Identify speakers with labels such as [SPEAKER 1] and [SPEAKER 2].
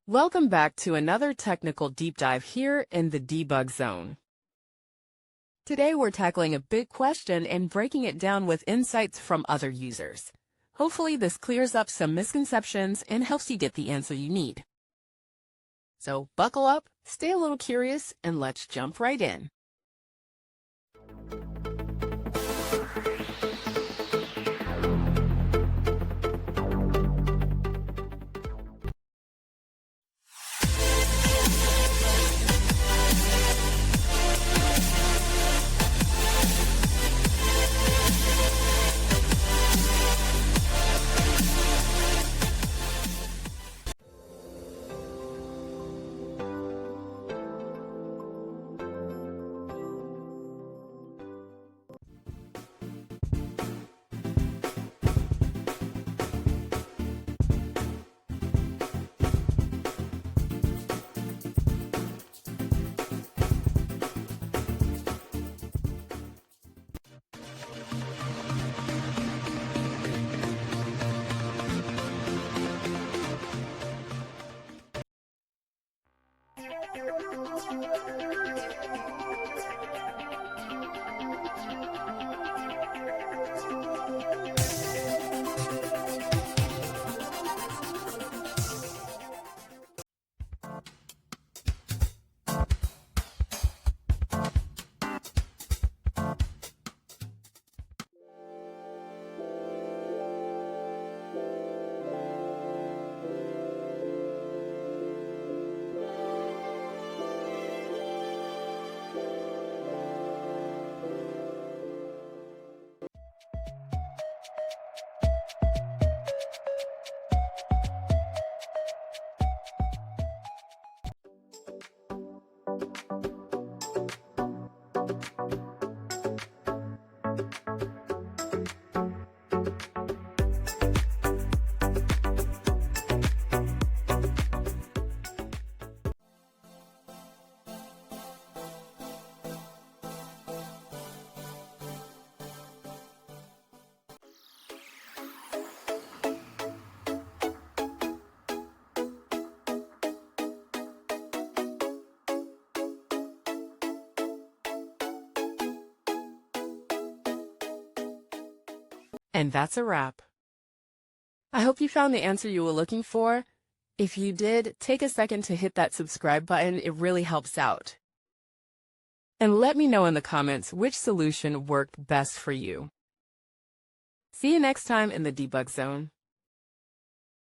[SPEAKER 1] Welcome back to another technical deep dive here in the Debug Zone. Today we're tackling a big question and breaking it down with insights from other users. Hopefully this clears up some misconceptions and helps you get the answer you need. So buckle up, stay a little curious, and let's jump right in. And that's a wrap. I hope you found the answer you were looking for. If you did, take a second to hit that subscribe button. It really helps out. And let me know in the comments which solution worked best for you. See you next time in the Debug Zone.